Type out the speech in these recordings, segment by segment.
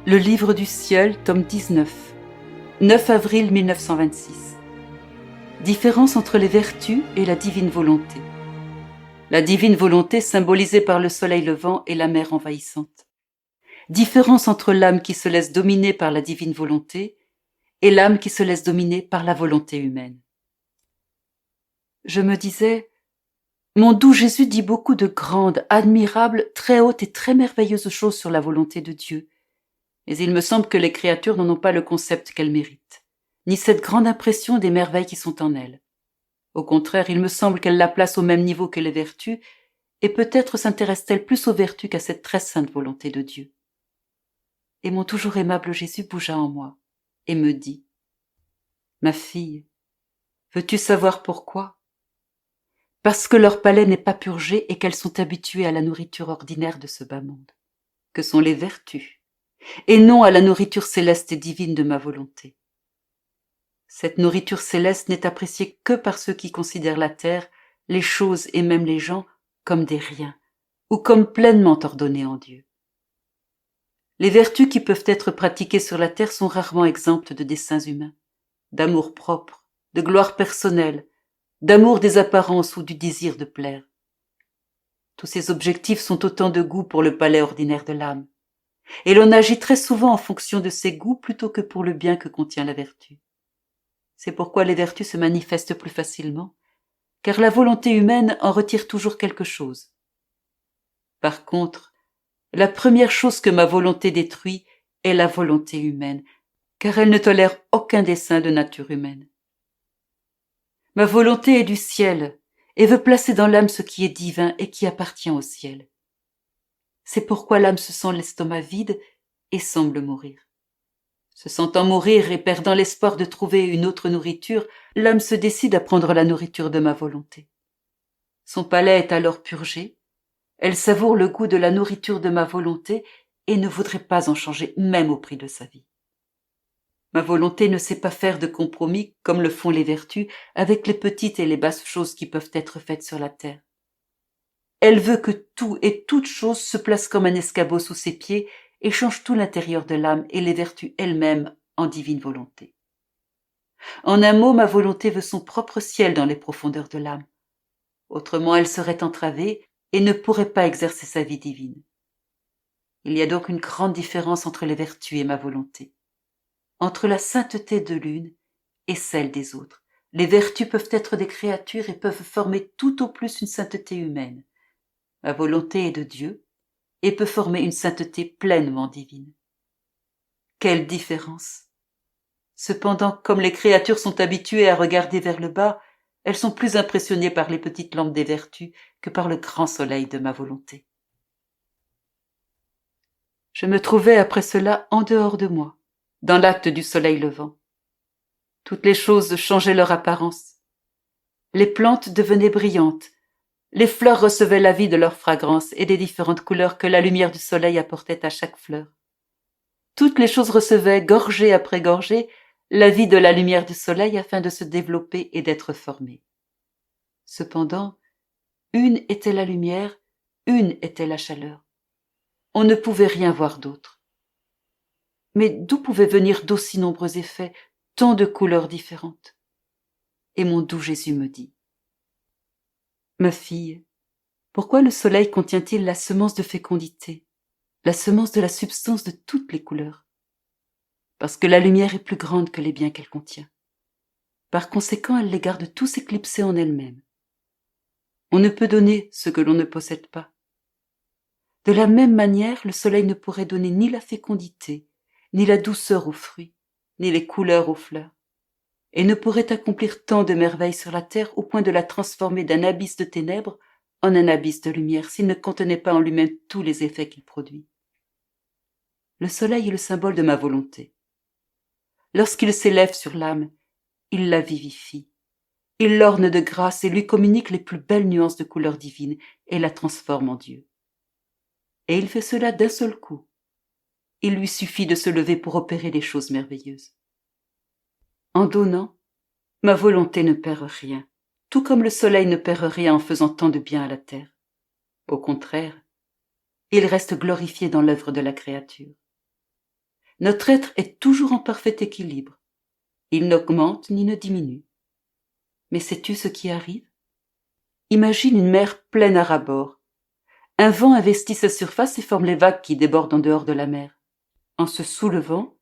Le livre du ciel, tome 19, 9 avril 1926. Différence entre les vertus et la divine volonté. La divine volonté symbolisée par le soleil levant et la mer envahissante. Différence entre l'âme qui se laisse dominer par la divine volonté et l'âme qui se laisse dominer par la volonté humaine. Je me disais, mon doux Jésus dit beaucoup de grandes, admirables, très hautes et très merveilleuses choses sur la volonté de Dieu. Mais il me semble que les créatures n'en ont pas le concept qu'elles méritent, ni cette grande impression des merveilles qui sont en elles. Au contraire, il me semble qu'elles la placent au même niveau que les vertus, et peut-être s'intéressent-elles plus aux vertus qu'à cette très sainte volonté de Dieu. Et mon toujours aimable Jésus bougea en moi, et me dit, « Ma fille, veux-tu savoir pourquoi ? Parce que leur palais n'est pas purgé et qu'elles sont habituées à la nourriture ordinaire de ce bas monde, que sont les vertus, et non à la nourriture céleste et divine de ma volonté. Cette nourriture céleste n'est appréciée que par ceux qui considèrent la terre, les choses et même les gens comme des riens, ou comme pleinement ordonnés en Dieu. Les vertus qui peuvent être pratiquées sur la terre sont rarement exemptes de desseins humains, d'amour propre, de gloire personnelle, d'amour des apparences ou du désir de plaire. Tous ces objectifs sont autant de goûts pour le palais ordinaire de l'âme, et l'on agit très souvent en fonction de ces goûts plutôt que pour le bien que contient la vertu. C'est pourquoi les vertus se manifestent plus facilement, car la volonté humaine en retire toujours quelque chose. Par contre, la première chose que ma volonté détruit est la volonté humaine, car elle ne tolère aucun dessein de nature humaine. Ma volonté est du ciel et veut placer dans l'âme ce qui est divin et qui appartient au ciel. C'est pourquoi l'âme se sent l'estomac vide et semble mourir. Se sentant mourir et perdant l'espoir de trouver une autre nourriture, l'âme se décide à prendre la nourriture de ma volonté. Son palais est alors purgé, elle savoure le goût de la nourriture de ma volonté et ne voudrait pas en changer même au prix de sa vie. Ma volonté ne sait pas faire de compromis comme le font les vertus avec les petites et les basses choses qui peuvent être faites sur la terre. Elle veut que tout et toute chose se place comme un escabeau sous ses pieds et change tout l'intérieur de l'âme et les vertus elles-mêmes en divine volonté. En un mot, ma volonté veut son propre ciel dans les profondeurs de l'âme. Autrement, elle serait entravée et ne pourrait pas exercer sa vie divine. Il y a donc une grande différence entre les vertus et ma volonté. Entre la sainteté de l'une et celle des autres. Les vertus peuvent être des créatures et peuvent former tout au plus une sainteté humaine. Ma volonté est de Dieu et peut former une sainteté pleinement divine. Quelle différence! Cependant, comme les créatures sont habituées à regarder vers le bas, elles sont plus impressionnées par les petites lampes des vertus que par le grand soleil de ma volonté. Je me trouvais après cela en dehors de moi, dans l'acte du soleil levant. Toutes les choses changeaient leur apparence. Les plantes devenaient brillantes, les fleurs recevaient la vie de leur fragrance et des différentes couleurs que la lumière du soleil apportait à chaque fleur. Toutes les choses recevaient, gorgée après gorgée, la vie de la lumière du soleil afin de se développer et d'être formées. Cependant, une était la lumière, une était la chaleur. On ne pouvait rien voir d'autre. Mais d'où pouvaient venir d'aussi nombreux effets, tant de couleurs différentes? Et mon doux Jésus me dit, « Ma fille, pourquoi le soleil contient-il la semence de fécondité, la semence de la substance de toutes les couleurs? Parce que la lumière est plus grande que les biens qu'elle contient. Par conséquent, elle les garde tous éclipsés en elle-même. On ne peut donner ce que l'on ne possède pas. De la même manière, le soleil ne pourrait donner ni la fécondité, ni la douceur aux fruits, ni les couleurs aux fleurs, et ne pourrait accomplir tant de merveilles sur la terre au point de la transformer d'un abysse de ténèbres en un abysse de lumière s'il ne contenait pas en lui-même tous les effets qu'il produit. Le soleil est le symbole de ma volonté. Lorsqu'il s'élève sur l'âme, il la vivifie. Il l'orne de grâce et lui communique les plus belles nuances de couleurs divines et la transforme en Dieu. Et il fait cela d'un seul coup. Il lui suffit de se lever pour opérer des choses merveilleuses. En donnant, ma volonté ne perd rien, tout comme le soleil ne perd rien en faisant tant de bien à la terre. Au contraire, il reste glorifié dans l'œuvre de la créature. notre être est toujours en parfait équilibre. Il n'augmente ni ne diminue. Mais sais-tu ce qui arrive? Imagine une mer pleine à ras-bord. Un vent investit sa surface et forme les vagues qui débordent en dehors de la mer. En se soulevant,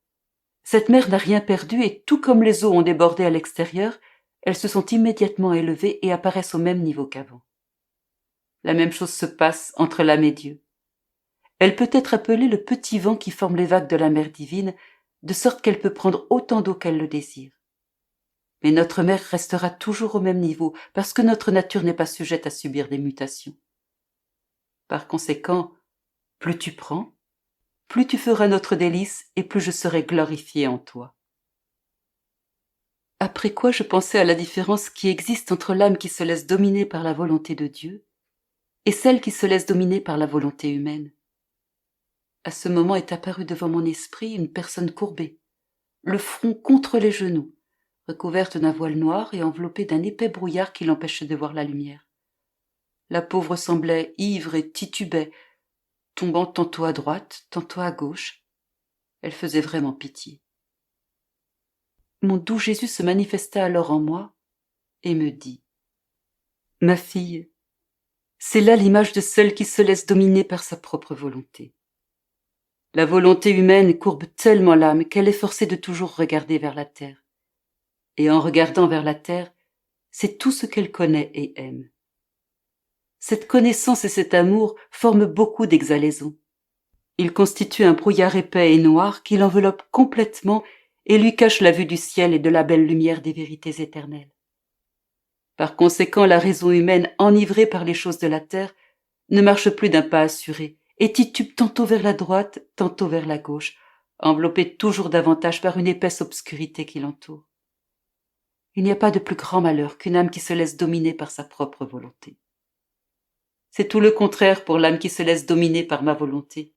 cette mer n'a rien perdu et tout comme les eaux ont débordé à l'extérieur, elles se sont immédiatement élevées et apparaissent au même niveau qu'avant. La même chose se passe entre l'âme et Dieu. Elle peut être appelée le petit vent qui forme les vagues de la mer divine, de sorte qu'elle peut prendre autant d'eau qu'elle le désire. Mais notre mer restera toujours au même niveau, parce que notre nature n'est pas sujette à subir des mutations. Par conséquent, plus tu prends, plus tu feras notre délice et plus je serai glorifié en toi. Après quoi je pensais à la différence qui existe entre l'âme qui se laisse dominer par la volonté de Dieu et celle qui se laisse dominer par la volonté humaine. À ce moment est apparue devant mon esprit une personne courbée, le front contre les genoux, recouverte d'un voile noir et enveloppée d'un épais brouillard qui l'empêchait de voir la lumière. La pauvre semblait ivre et titubait, tombant tantôt à droite, tantôt à gauche. Elle faisait vraiment pitié. Mon doux Jésus se manifesta alors en moi et me dit « Ma fille, c'est là l'image de celle qui se laisse dominer par sa propre volonté. La volonté humaine courbe tellement l'âme qu'elle est forcée de toujours regarder vers la terre. Et en regardant vers la terre, c'est tout ce qu'elle connaît et aime. Cette connaissance et cet amour forment beaucoup d'exhalaisons. Ils constituent un brouillard épais et noir qui l'enveloppe complètement et lui cache la vue du ciel et de la belle lumière des vérités éternelles. Par conséquent, la raison humaine, enivrée par les choses de la terre, ne marche plus d'un pas assuré et titube tantôt vers la droite, tantôt vers la gauche, enveloppée toujours davantage par une épaisse obscurité qui l'entoure. Il n'y a pas de plus grand malheur qu'une âme qui se laisse dominer par sa propre volonté. C'est tout le contraire pour l'âme qui se laisse dominer par ma volonté.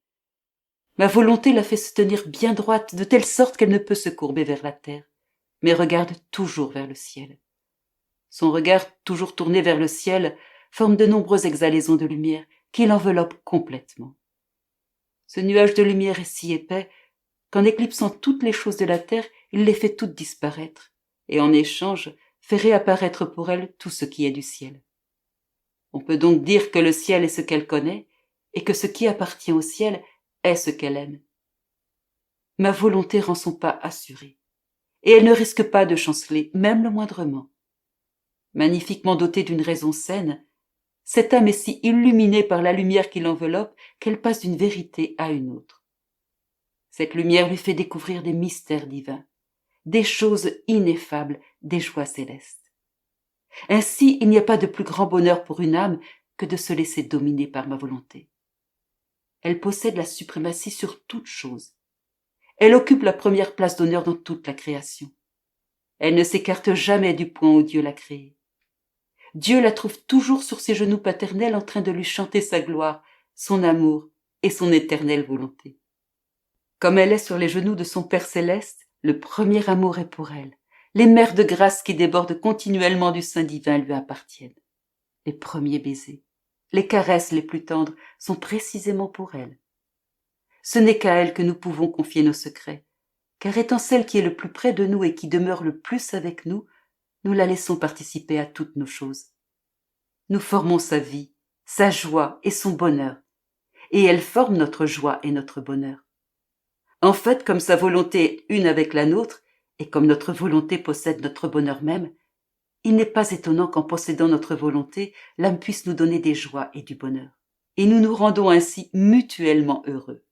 Ma volonté la fait se tenir bien droite, de telle sorte qu'elle ne peut se courber vers la terre, mais regarde toujours vers le ciel. Son regard, toujours tourné vers le ciel, forme de nombreuses exhalaisons de lumière qui l'enveloppent complètement. Ce nuage de lumière est si épais qu'en éclipsant toutes les choses de la terre, il les fait toutes disparaître, et en échange fait réapparaître pour elle tout ce qui est du ciel. On peut donc dire que le ciel est ce qu'elle connaît, et que ce qui appartient au ciel est ce qu'elle aime. Ma volonté rend son pas assuré, et elle ne risque pas de chanceler, même le moindrement. Magnifiquement dotée d'une raison saine, cette âme est si illuminée par la lumière qui l'enveloppe qu'elle passe d'une vérité à une autre. Cette lumière lui fait découvrir des mystères divins, des choses ineffables, des joies célestes. Ainsi, il n'y a pas de plus grand bonheur pour une âme que de se laisser dominer par ma volonté. Elle possède la suprématie sur toute chose. Elle occupe la première place d'honneur dans toute la création. Elle ne s'écarte jamais du point où Dieu l'a créée. Dieu la trouve toujours sur ses genoux paternels en train de lui chanter sa gloire, son amour et son éternelle volonté. Comme elle est sur les genoux de son Père céleste, le premier amour est pour elle. Les mers de grâce qui débordent continuellement du sein divin lui appartiennent. Les premiers baisers, les caresses les plus tendres sont précisément pour elle. Ce n'est qu'à elle que nous pouvons confier nos secrets, car étant celle qui est le plus près de nous et qui demeure le plus avec nous, nous la laissons participer à toutes nos choses. Nous formons sa vie, sa joie et son bonheur, et elle forme notre joie et notre bonheur. En fait, comme sa volonté est une avec la nôtre, et comme notre volonté possède notre bonheur même, il n'est pas étonnant qu'en possédant notre volonté, l'âme puisse nous donner des joies et du bonheur, et nous nous rendons ainsi mutuellement heureux.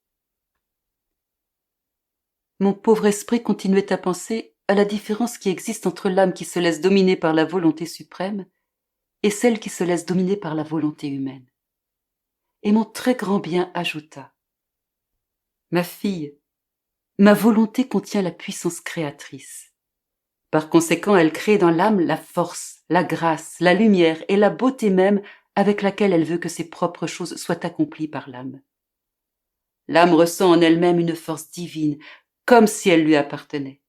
Mon pauvre esprit continuait à penser à la différence qui existe entre l'âme qui se laisse dominer par la volonté suprême et celle qui se laisse dominer par la volonté humaine. Et mon très grand bien ajouta « Ma fille, ma volonté contient la puissance créatrice. Par conséquent, elle crée dans l'âme la force, la grâce, la lumière et la beauté même avec laquelle elle veut que ses propres choses soient accomplies par l'âme. L'âme ressent en elle-même une force divine, comme si elle lui appartenait.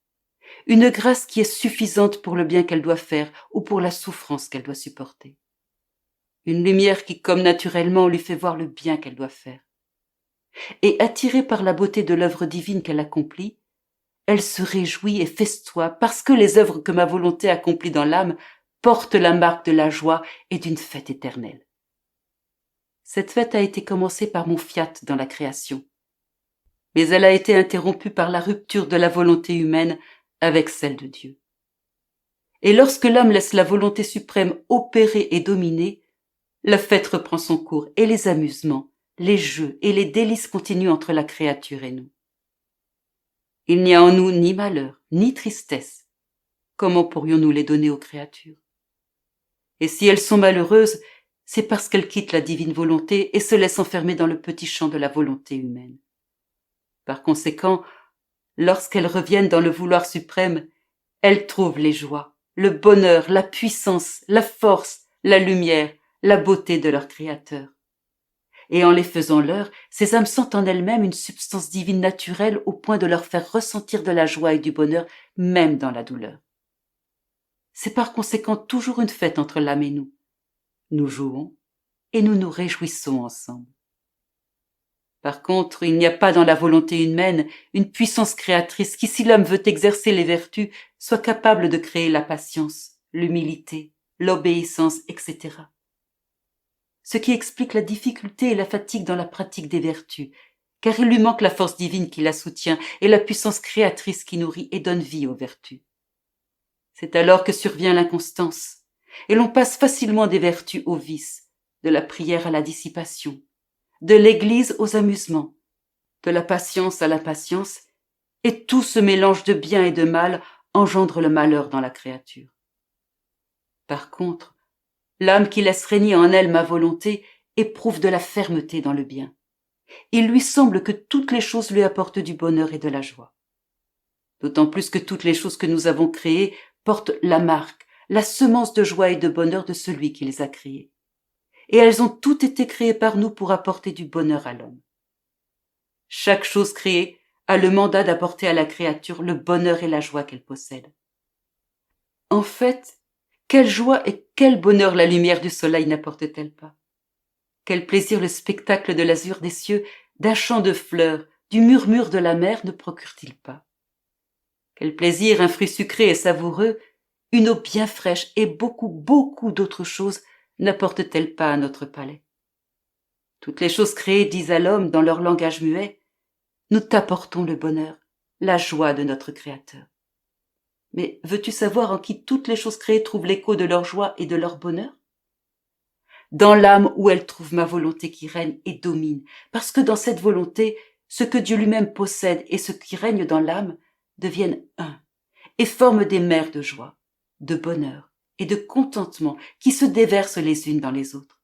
Une grâce qui est suffisante pour le bien qu'elle doit faire ou pour la souffrance qu'elle doit supporter. Une lumière qui, comme naturellement, lui fait voir le bien qu'elle doit faire. Et attirée par la beauté de l'œuvre divine qu'elle accomplit, elle se réjouit et festoie parce que les œuvres que ma volonté accomplit dans l'âme portent la marque de la joie et d'une fête éternelle. Cette fête a été commencée par mon fiat dans la création, mais elle a été interrompue par la rupture de la volonté humaine avec celle de Dieu. Et lorsque l'âme laisse la volonté suprême opérer et dominer, la fête reprend son cours et les amusements, les jeux et les délices continuent entre la créature et nous. Il n'y a en nous ni malheur, ni tristesse. Comment pourrions-nous les donner aux créatures? Et si elles sont malheureuses, c'est parce qu'elles quittent la divine volonté et se laissent enfermer dans le petit champ de la volonté humaine. Par conséquent, lorsqu'elles reviennent dans le vouloir suprême, elles trouvent les joies, le bonheur, la puissance, la force, la lumière, la beauté de leur Créateur. Et en les faisant leur, ces âmes sentent en elles-mêmes une substance divine naturelle au point de leur faire ressentir de la joie et du bonheur, même dans la douleur. C'est par conséquent toujours une fête entre l'âme et nous. Nous jouons et nous nous réjouissons ensemble. Par contre, il n'y a pas dans la volonté humaine une puissance créatrice qui, si l'homme veut exercer les vertus, soit capable de créer la patience, l'humilité, l'obéissance, etc. Ce qui explique la difficulté et la fatigue dans la pratique des vertus, car il lui manque la force divine qui la soutient et la puissance créatrice qui nourrit et donne vie aux vertus. C'est alors que survient l'inconstance, et l'on passe facilement des vertus aux vices, de la prière à la dissipation, de l'église aux amusements, de la patience à l'impatience, et tout ce mélange de bien et de mal engendre le malheur dans la créature. Par contre, l'âme qui laisse régner en elle ma volonté éprouve de la fermeté dans le bien. Il lui semble que toutes les choses lui apportent du bonheur et de la joie. D'autant plus que toutes les choses que nous avons créées portent la marque, la semence de joie et de bonheur de celui qui les a créées. Et elles ont toutes été créées par nous pour apporter du bonheur à l'homme. Chaque chose créée a le mandat d'apporter à la créature le bonheur et la joie qu'elle possède. En fait, quelle joie et quel bonheur la lumière du soleil n'apporte-t-elle pas? Quel plaisir le spectacle de l'azur des cieux, d'un champ de fleurs, du murmure de la mer ne procure-t-il pas? Quel plaisir un fruit sucré et savoureux, une eau bien fraîche et beaucoup d'autres choses n'apporte-t-elle pas à notre palais? Toutes les choses créées disent à l'homme dans leur langage muet, nous t'apportons le bonheur, la joie de notre Créateur. Mais veux-tu savoir en qui toutes les choses créées trouvent l'écho de leur joie et de leur bonheur? Dans l'âme où elle trouve ma volonté qui règne et domine, parce que dans cette volonté, ce que Dieu lui-même possède et ce qui règne dans l'âme deviennent un et forment des mers de joie, de bonheur et de contentement qui se déversent les unes dans les autres.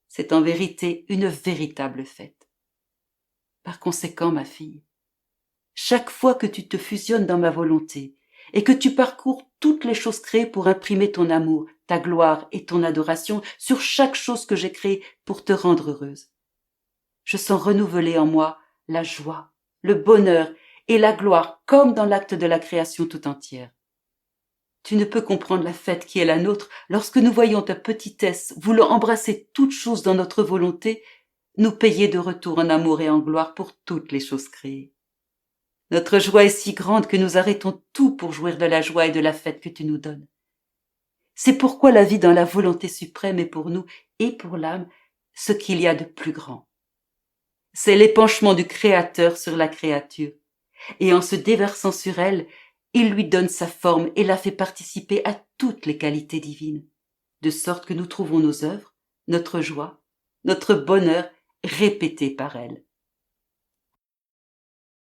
C'est en vérité une véritable fête. Par conséquent, ma fille, chaque fois que tu te fusionnes dans ma volonté et que tu parcours toutes les choses créées pour imprimer ton amour, ta gloire et ton adoration sur chaque chose que j'ai créée pour te rendre heureuse, je sens renouveler en moi la joie, le bonheur et la gloire comme dans l'acte de la création tout entière. Tu ne peux comprendre la fête qui est la nôtre lorsque nous voyons ta petitesse voulant embrasser toutes choses dans notre volonté, nous payer de retour en amour et en gloire pour toutes les choses créées. Notre joie est si grande que nous arrêtons tout pour jouir de la joie et de la fête que tu nous donnes. C'est pourquoi la vie dans la volonté suprême est pour nous et pour l'âme ce qu'il y a de plus grand. C'est l'épanchement du Créateur sur la créature, et en se déversant sur elle, il lui donne sa forme et la fait participer à toutes les qualités divines, de sorte que nous trouvons nos œuvres, notre joie, notre bonheur répétés par elle.